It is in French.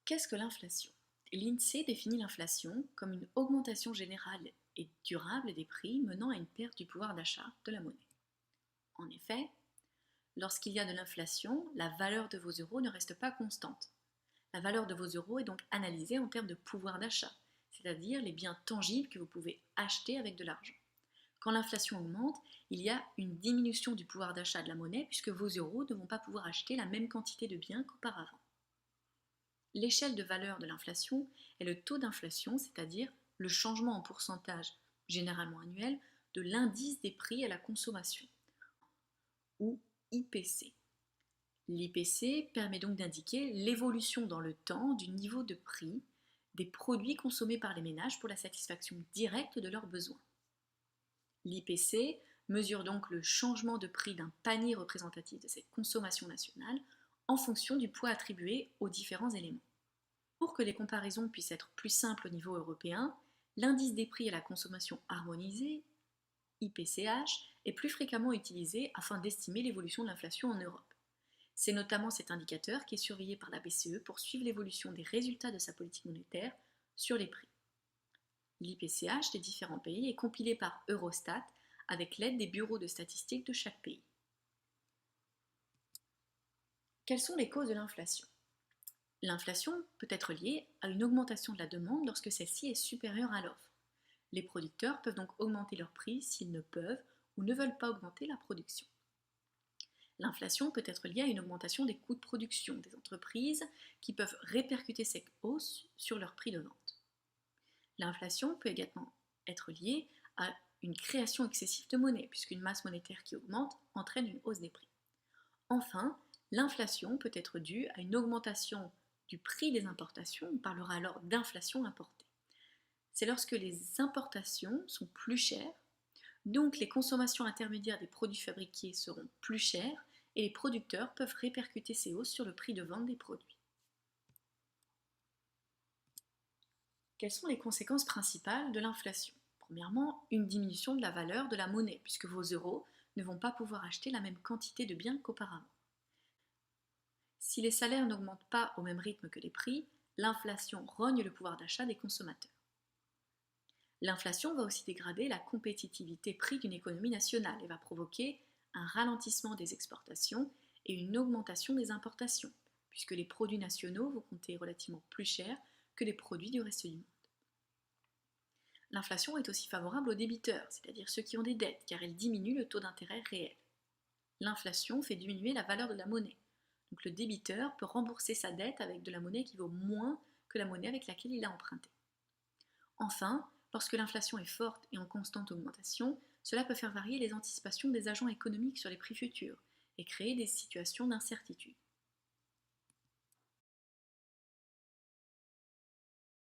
Qu'est-ce que l'inflation? L'INSEE définit l'inflation comme une augmentation générale et durable des prix menant à une perte du pouvoir d'achat de la monnaie. En effet, lorsqu'il y a de l'inflation, la valeur de vos euros ne reste pas constante. La valeur de vos euros est donc analysée en termes de pouvoir d'achat, c'est-à-dire les biens tangibles que vous pouvez acheter avec de l'argent. Quand l'inflation augmente, il y a une diminution du pouvoir d'achat de la monnaie puisque vos euros ne vont pas pouvoir acheter la même quantité de biens qu'auparavant. L'échelle de valeur de l'inflation est le taux d'inflation, c'est-à-dire le changement en pourcentage, généralement annuel, de l'indice des prix à la consommation, ou IPC. L'IPC permet donc d'indiquer l'évolution dans le temps du niveau de prix des produits consommés par les ménages pour la satisfaction directe de leurs besoins. L'IPC mesure donc le changement de prix d'un panier représentatif de cette consommation nationale en fonction du poids attribué aux différents éléments. Pour que les comparaisons puissent être plus simples au niveau européen, l'indice des prix à la consommation harmonisée, IPCH, est plus fréquemment utilisé afin d'estimer l'évolution de l'inflation en Europe. C'est notamment cet indicateur qui est surveillé par la BCE pour suivre l'évolution des résultats de sa politique monétaire sur les prix. L'IPCH des différents pays est compilé par Eurostat avec l'aide des bureaux de statistiques de chaque pays. Quelles sont les causes de l'inflation? L'inflation peut être liée à une augmentation de la demande lorsque celle-ci est supérieure à l'offre. Les producteurs peuvent donc augmenter leurs prix s'ils ne peuvent ou ne veulent pas augmenter la production. L'inflation peut être liée à une augmentation des coûts de production des entreprises qui peuvent répercuter cette hausse sur leur prix de vente. L'inflation peut également être liée à une création excessive de monnaie, puisqu'une masse monétaire qui augmente entraîne une hausse des prix. Enfin, l'inflation peut être due à une augmentation du prix des importations, on parlera alors d'inflation importée. C'est lorsque les importations sont plus chères, donc les consommations intermédiaires des produits fabriqués seront plus chères et les producteurs peuvent répercuter ces hausses sur le prix de vente des produits. Quelles sont les conséquences principales de l'inflation? Premièrement, une diminution de la valeur de la monnaie, puisque vos euros ne vont pas pouvoir acheter la même quantité de biens qu'auparavant. Si les salaires n'augmentent pas au même rythme que les prix, l'inflation rogne le pouvoir d'achat des consommateurs. L'inflation va aussi dégrader la compétitivité prix d'une économie nationale et va provoquer un ralentissement des exportations et une augmentation des importations, puisque les produits nationaux vont coûter relativement plus cher que les produits du reste du monde. L'inflation est aussi favorable aux débiteurs, c'est-à-dire ceux qui ont des dettes, car elle diminue le taux d'intérêt réel. L'inflation fait diminuer la valeur de la monnaie. Donc le débiteur peut rembourser sa dette avec de la monnaie qui vaut moins que la monnaie avec laquelle il a emprunté. Enfin, lorsque l'inflation est forte et en constante augmentation, cela peut faire varier les anticipations des agents économiques sur les prix futurs et créer des situations d'incertitude.